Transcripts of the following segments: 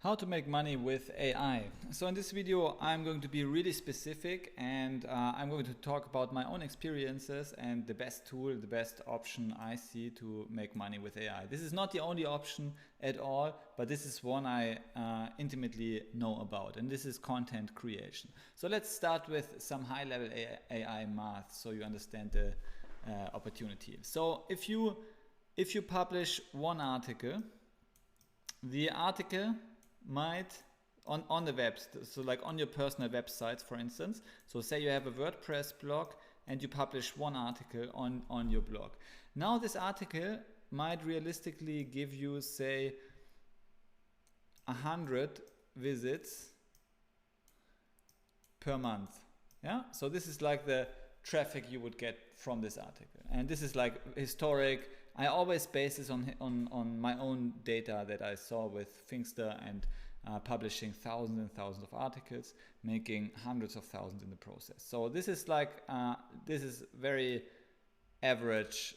How to make money with AI. So in this video I'm going to be really specific and I'm going to talk about my own experiences and the best tool, the best option I see to make money with AI. This is not the only option at all, but this is one I intimately know about, and this is content creation. So let's start with some high-level AI math so you understand the opportunity. So if you publish one article, the article might on the web, so like on your personal website, for instance. So say you have a WordPress blog and you publish one article on your blog. Now this article might realistically give you, say, 100 visits per month. Yeah, so this is like the traffic you would get from this article, and this is like historic. I always base this on my own data that I saw with Thinkster and publishing thousands and thousands of articles, making hundreds of thousands in the process. So this is like this is very average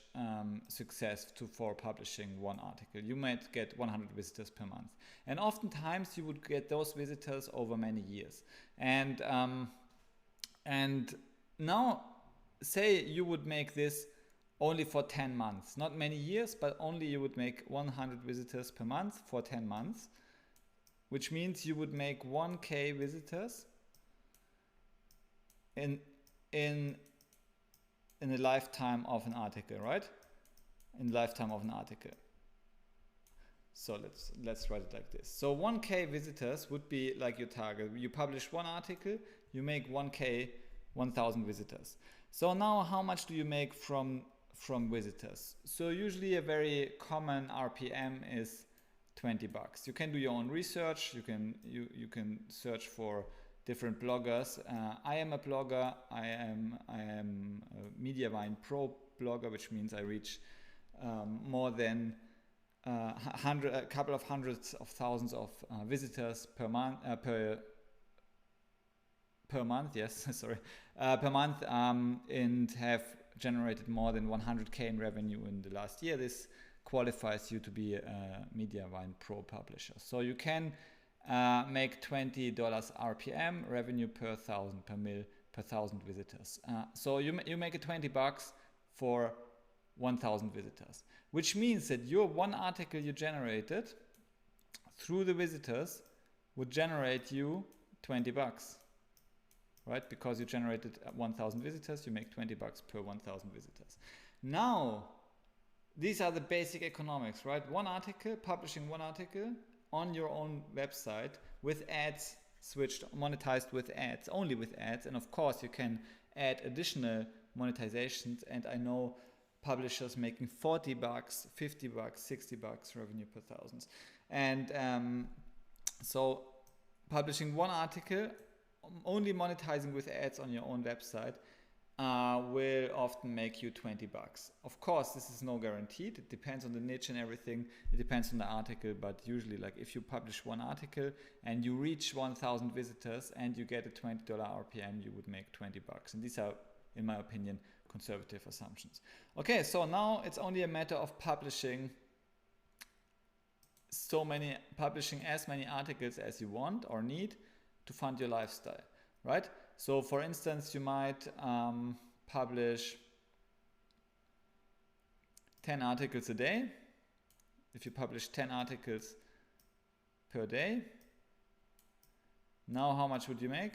success for publishing one article. You might get 100 visitors per month, and oftentimes you would get those visitors over many years. And now say you would make this only for 10 months, not many years, but only you would make 100 visitors per month for 10 months, which means you would make 1K visitors in the lifetime of an article, right? In the lifetime of an article. So let's write it like this. So 1K visitors would be like your target. You publish one article, you make 1K, 1,000 visitors. So now how much do you make from visitors? So usually a very common RPM is 20 bucks. You can do your own research. You can search for different bloggers. I am a blogger. I am a Mediavine Pro blogger, which means I reach more than a couple of hundreds of thousands of visitors per month. Per month, yes, sorry, per month, and have generated more than 100K in revenue in the last year. This qualifies you to be a Mediavine Pro publisher. So you can make $20 RPM, revenue per thousand, per mil, per thousand visitors. So you make it 20 bucks for 1,000 visitors, which means that your one article you generated through the visitors would generate you 20 bucks. Right? Because you generated 1,000 visitors, you make 20 bucks per 1,000 visitors. Now, these are the basic economics, right? One article, publishing one article on your own website with ads switched, monetized with ads, only with ads. And of course, you can add additional monetizations. And I know publishers making 40 bucks, 50 bucks, 60 bucks revenue per thousands. And so publishing one article, only monetizing with ads on your own website will often make you 20 bucks. Of course, this is no guaranteed. It depends on the niche and everything. It depends on the article, but usually, like if you publish one article and you reach 1,000 visitors and you get a $20 RPM, you would make 20 bucks. And these are, in my opinion, conservative assumptions. Okay, so now it's only a matter of publishing as many articles as you want or need to fund your lifestyle, right? So for instance, you might publish 10 articles a day. If you publish 10 articles per day, now how much would you make?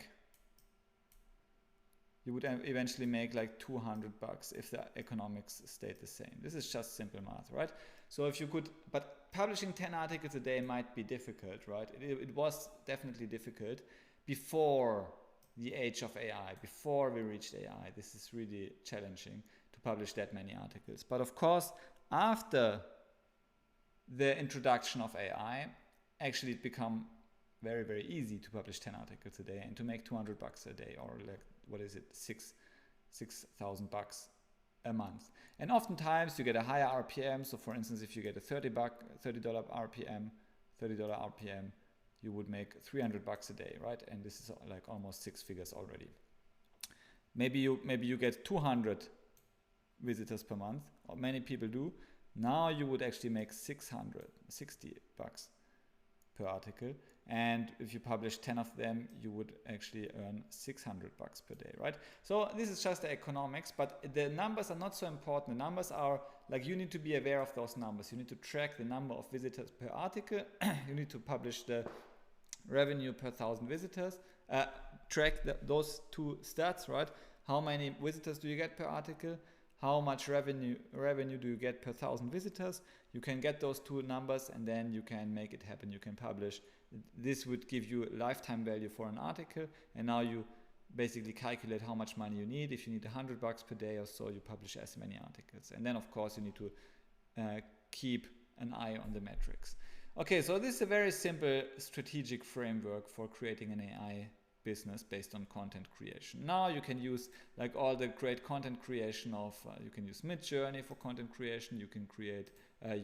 You would eventually make like 200 bucks if the economics stayed the same. This is just simple math, right? So if you could, but publishing 10 articles a day might be difficult, right? It was definitely difficult before the age of AI, before we reached AI. This is really challenging to publish that many articles. But of course, after the introduction of AI, actually it became very, very easy to publish 10 articles a day and to make 200 bucks a day, or like, what is it, 6,000 bucks a month. And oftentimes you get a higher RPM. So for instance, if you get a $30 RPM, you would make 300 bucks a day, right? And this is like almost 6 figures already. Maybe you get 200 visitors per month, or many people do. Now you would actually make 660 bucks per article. And if you publish 10 of them, you would actually earn $600 per day, right? So this is just the economics, but the numbers are not so important. The numbers are like, you need to be aware of those numbers. You need to track the number of visitors per article. You need to publish the revenue per 1,000 visitors. Track those two stats, right? How many visitors do you get per article? How much revenue do you get per 1,000 visitors? You can get those two numbers and then you can make it happen. You can publish. This would give you lifetime value for an article, and now you basically calculate how much money you need. If you need $100 per day or so, you publish as many articles. And then of course you need to keep an eye on the metrics. Okay, so this is a very simple strategic framework for creating an AI business based on content creation. Now you can use like all the great content creation of, you can use Midjourney for content creation, you can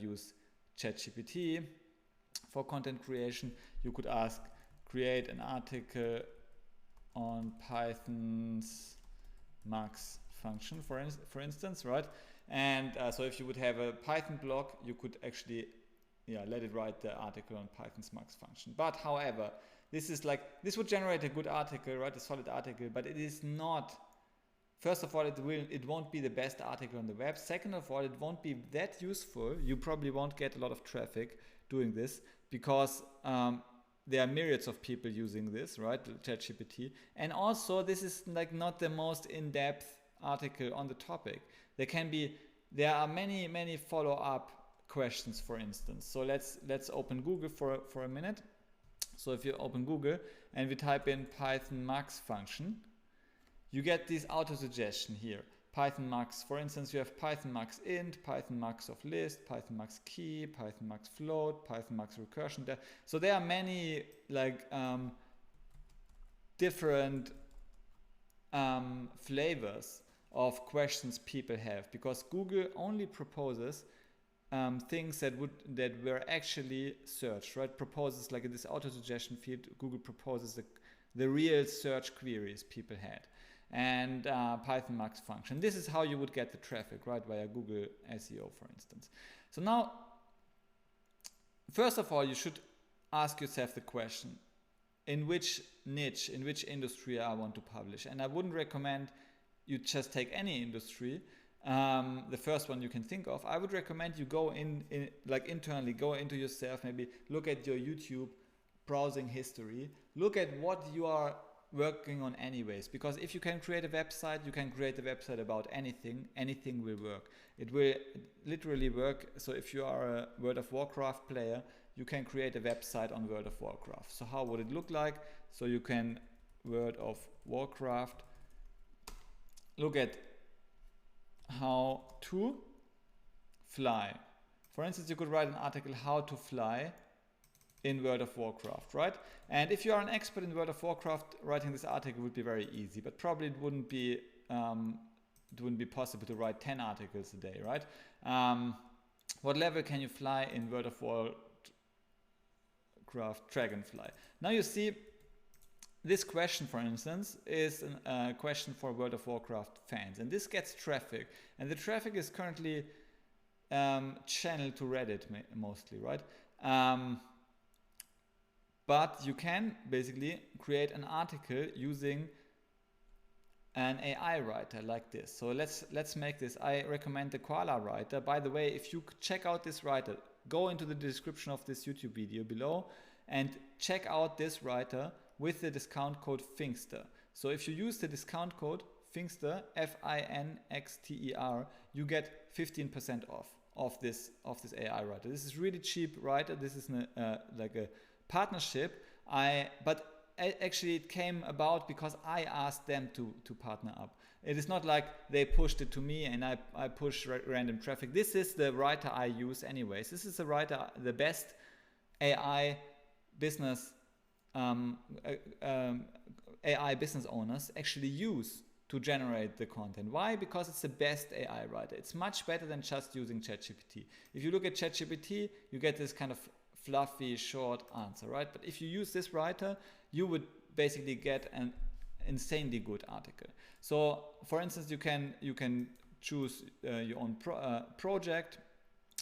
use ChatGPT for content creation. You could ask, create an article on Python's max function, for instance, right? And so if you would have a Python blog, you could actually let it write the article on Python's max function. But however, this would generate a good article, right? A solid article, but it is not. First of all, it won't be the best article on the web. Second of all, it won't be that useful. You probably won't get a lot of traffic doing this because there are myriads of people using this, right? ChatGPT. And also, this is like not the most in-depth article on the topic. There are many follow-up questions, for instance. So let's open Google for a minute. So if you open Google and we type in Python max function, you get this auto suggestion here. Python max, for instance, you have Python max int, Python max of list, Python max key, Python max float, Python max recursion. So there are many like different flavors of questions people have, because Google only proposes things that were actually searched, right? Proposes, like in this auto suggestion field, Google proposes the real search queries people had. And Python max function. This is how you would get the traffic, right? Via Google SEO, for instance. So now, first of all, you should ask yourself the question, in which niche, in which industry I want to publish? And I wouldn't recommend you just take any industry. The first one you can think of. I would recommend you go internally, go into yourself, maybe look at your YouTube browsing history, look at what you are working on anyways, because if you can create a website, you can create a website about anything will work. It will literally work. So if you are a World of Warcraft player, you can create a website on World of Warcraft. So how would it look like? So you can World of Warcraft, look at how to fly. For instance, you could write an article, how to fly in World of Warcraft, right? And if you are an expert in World of Warcraft, writing this article would be very easy, but probably it wouldn't be possible to write 10 articles a day, right? What level can you fly in World of Warcraft Dragonfly? Now you see, this question, for instance, is a question for World of Warcraft fans, and this gets traffic, and the traffic is currently channeled to Reddit mostly, right? But you can basically create an article using an AI writer like this. So let's make this. I recommend the Koala writer. By the way, if you check out this writer, go into the description of this YouTube video below and check out this writer with the discount code Finxter. So if you use the discount code Finxter, Finxter, you get 15% off of this AI writer. This is really cheap writer. This is like a partnership. But actually it came about because I asked them to partner up. It is not like they pushed it to me and I push random traffic. This is the writer I use anyways. This is the writer, the best AI business AI business owners actually use to generate the content. Why? Because it's the best AI writer. It's much better than just using ChatGPT. If you look at ChatGPT, you get this kind of fluffy, short answer, right? But if you use this writer, you would basically get an insanely good article. So, for instance, you can choose your own project.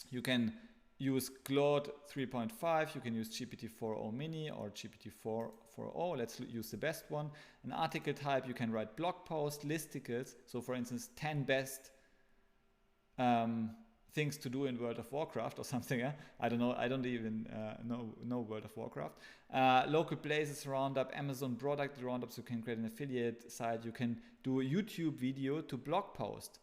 You can use Claude 3.5, you can use GPT-4o mini or GPT-4o. Let's use the best one. An article type, you can write blog post, listicles. So for instance, 10 best things to do in World of Warcraft or something. I don't know. I don't even know World of Warcraft. Local places roundup, Amazon product roundup. So you can create an affiliate site. You can do a YouTube video to blog post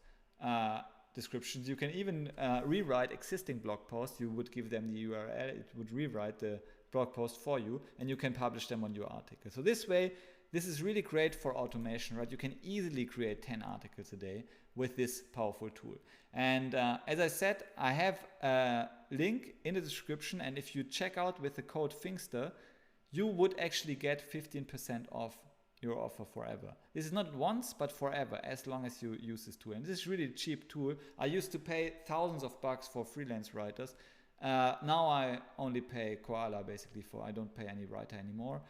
descriptions. You can even rewrite existing blog posts. You would give them the URL. It would rewrite the blog post for you, and you can publish them on your article. So this way, this is really great for automation, right? You can easily create 10 articles a day with this powerful tool. And as I said, I have a link in the description, and if you check out with the code Pfingster, you would actually get 15% off your offer forever. This is not once, but forever, as long as you use this tool. And this is really a cheap tool. I used to pay thousands of bucks for freelance writers. Now I only pay Koala basically I don't pay any writer anymore.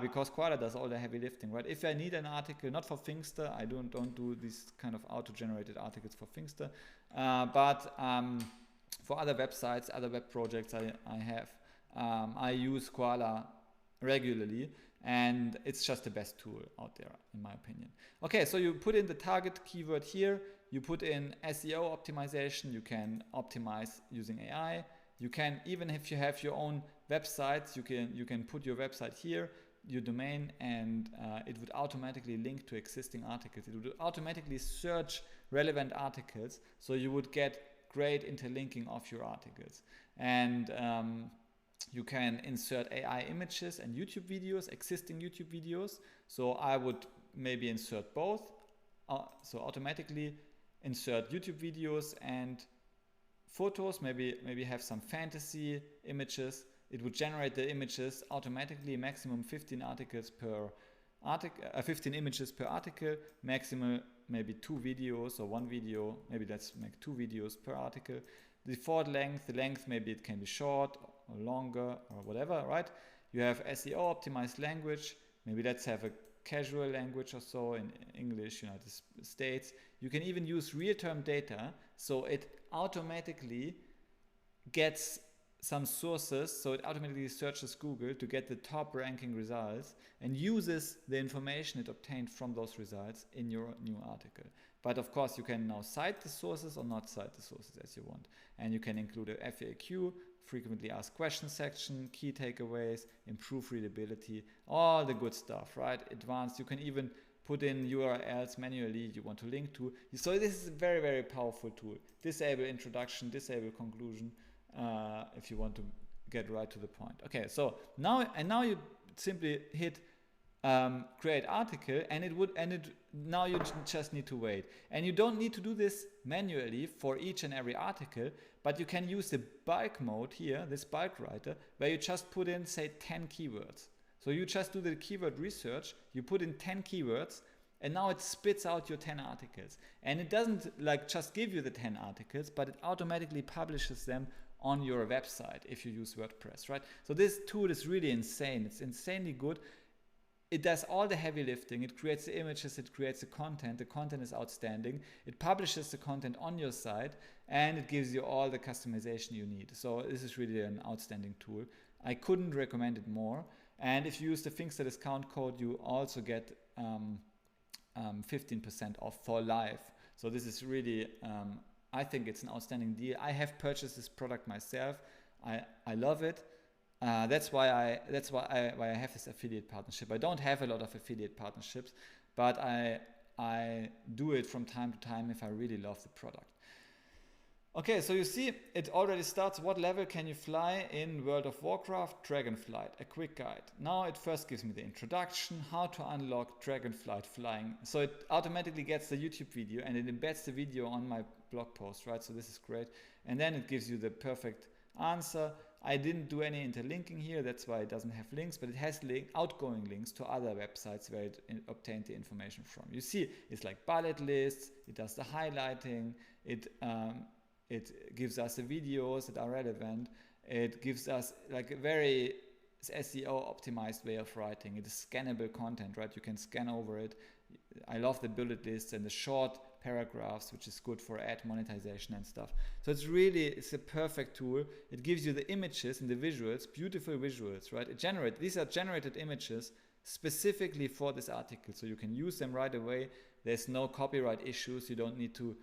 Because Koala does all the heavy lifting, right? If I need an article, not for Pfingster, I don't do these kind of auto-generated articles for Pfingster, but for other websites, other web projects I have, I use Koala regularly, and it's just the best tool out there, in my opinion. Okay, so you put in the target keyword here, you put in SEO optimization, you can optimize using AI. You can, even if you have your own websites, you can put your website here, your domain, and it would automatically link to existing articles. It would automatically search relevant articles, so you would get great interlinking of your articles. And you can insert AI images and YouTube videos, existing YouTube videos. So I would maybe insert both. So automatically insert YouTube videos and photos, maybe have some fantasy images. It would generate the images automatically, maximum 15 articles per article, 15 images per article, maximum maybe 2 videos or 1 video, maybe let's make 2 videos per article. The default length, maybe it can be short or longer or whatever, right? You have SEO optimized language, maybe let's have a casual language or so in English, United States. You can even use real-time data, so it automatically gets some sources, so it automatically searches Google to get the top ranking results and uses the information it obtained from those results in your new article. But of course you can now cite the sources or not cite the sources as you want. And you can include a FAQ, frequently asked questions section, key takeaways, improve readability, all the good stuff, right? Advanced, you can even put in URLs manually you want to link to. So this is a very, very powerful tool. Disable introduction, disable conclusion, if you want to get right to the point. Okay, so now you simply hit create article, and now you just need to wait. And you don't need to do this manually for each and every article, but you can use the bulk mode here, this bulk writer, where you just put in, say, 10 keywords. So you just do the keyword research, you put in 10 keywords, and now it spits out your 10 articles. And it doesn't like just give you the 10 articles, but it automatically publishes them on your website if you use WordPress, right? So this tool is really insane. It's insanely good. It does all the heavy lifting. It creates the images, it creates the content. The content is outstanding. It publishes the content on your site, and it gives you all the customization you need. So this is really an outstanding tool. I couldn't recommend it more. And if you use the Pfingster discount code, you also get 15% off for life. So this is really, I think it's an outstanding deal. I have purchased this product myself. I love it. That's why I have this affiliate partnership. I don't have a lot of affiliate partnerships, but I do it from time to time if I really love the product. Okay, so you see it already starts. What level can you fly in World of Warcraft? Dragonflight, a quick guide. Now it first gives me the introduction, how to unlock Dragonflight flying. So it automatically gets the YouTube video and it embeds the video on my blog post, right? So this is great. And then it gives you the perfect answer. I didn't do any interlinking here, that's why it doesn't have links, but it has outgoing links to other websites where it obtained the information from. You see, it's like bullet lists, it does the highlighting, it gives us the videos that are relevant, it gives us like a very SEO optimized way of writing. It is scannable content, right? You can scan over it. I love the bullet lists and the short paragraphs, which is good for ad monetization and stuff. So it's a perfect tool. It gives you the images and the visuals, beautiful visuals, right? These are generated images specifically for this article, so you can use them right away. There's no copyright issues. You don't need to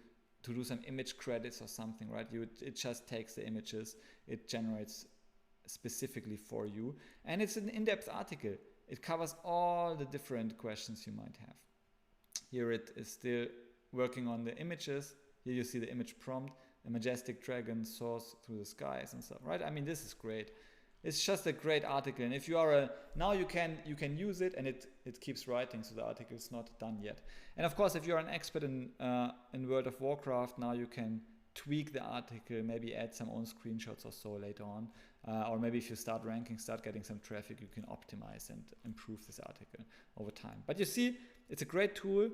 do some image credits or something, right? It just takes the images, it generates specifically for you, and it's an in-depth article. It covers all the different questions you might have. Here it is still working on the images. Here you see the image prompt, a majestic dragon soars through the skies and stuff, right? I mean, this is great. It's just a great article, and if you are now you can use it, and it keeps writing, so the article is not done yet. And of course, if you're an expert in World of Warcraft, now you can tweak the article, maybe add some own screenshots or so later on, or maybe if you start ranking, start getting some traffic, you can optimize and improve this article over time. But you see, it's a great tool,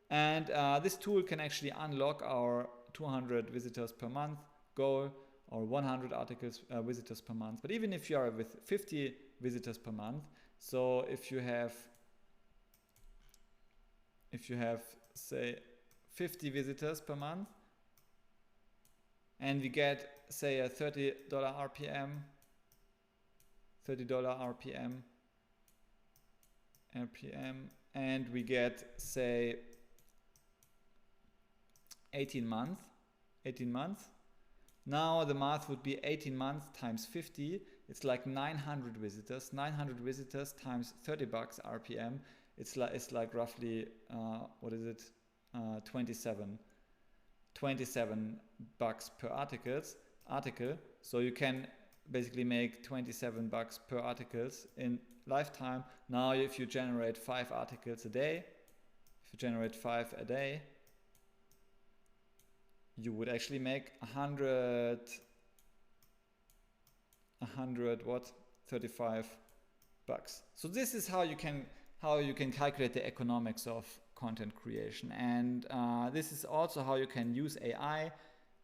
and this tool can actually unlock our 200 visitors per month goal, or 100 visitors per month. But even if you are with 50 visitors per month, so if you have say 50 visitors per month, and we get say a $30 RPM, and we get say 18 months. Now the math would be 18 months times 50. It's like 900 visitors. 900 visitors times $30 RPM. It's like roughly what is it? 27 bucks per article. So you can basically make $27 per articles in lifetime. Now if you generate 5 articles a day, you would actually make 35 bucks. So this is how you can calculate the economics of content creation, and this is also how you can use AI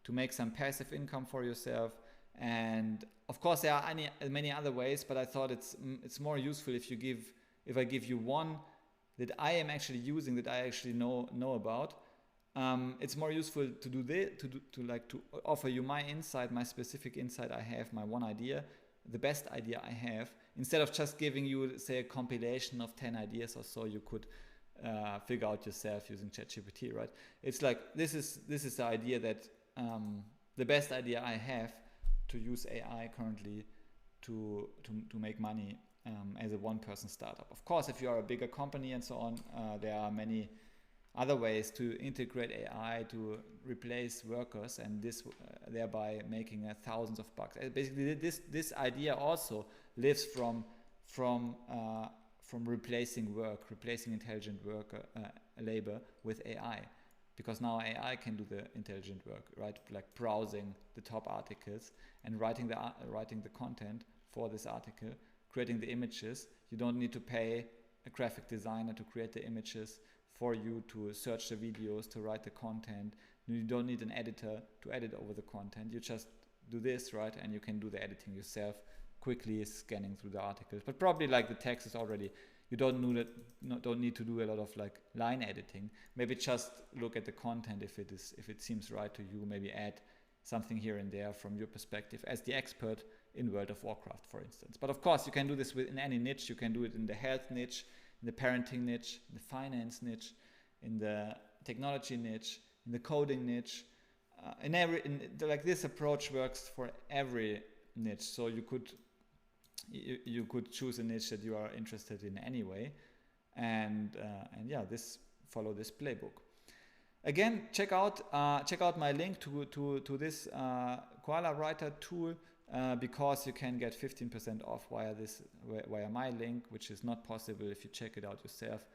to make some passive income for yourself. And of course there are many other ways, but I thought it's more useful if I give you one that I am actually using, that I actually know about. It's more useful to do to offer you my insight, my specific insight I have, my one idea, the best idea I have, instead of just giving you say a compilation of 10 ideas or so you could figure out yourself using ChatGPT, right? It's like this is the idea that the best idea I have to use AI currently to make money as a one-person startup. Of course, if you are a bigger company and so on, there are many other ways to integrate AI to replace workers, and this thereby making thousands of bucks. Basically, this idea also lives from replacing intelligent worker labor with AI, because now AI can do the intelligent work, right? Like browsing the top articles and writing the content for this article, creating the images. You don't need to pay a graphic designer to create the images for you, to search the videos, to write the content. You don't need an editor to edit over the content. You just do this, right? And you can do the editing yourself, quickly scanning through the articles. But probably like the text is already, you don't need to do a lot of like line editing. Maybe just look at the content if it seems right to you. Maybe add something here and there from your perspective as the expert in World of Warcraft, for instance. But of course, you can do this in any niche. You can do it in the health niche, in the parenting niche, in the finance niche, in the technology niche, in the coding niche. Like this approach works for every niche. So you could choose a niche that you are interested in anyway, and yeah, follow this playbook. Again, check out my link to this Koala Writer tool, because you can get 15% off via my link, which is not possible if you check it out yourself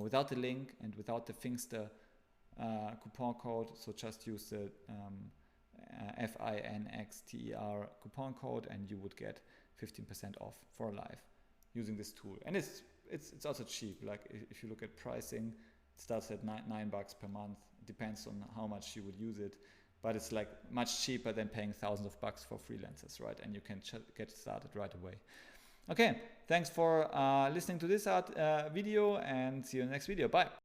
without the link and without the Finster coupon code. So just use the FINXTER coupon code, and you would get 15% off for life using this tool. And it's also cheap. Like if you look at pricing, it starts at $9 per month. It depends on how much you would use it, but it's like much cheaper than paying thousands of bucks for freelancers, right? And you can get started right away. Okay, thanks for listening to this video, and see you in the next video. Bye.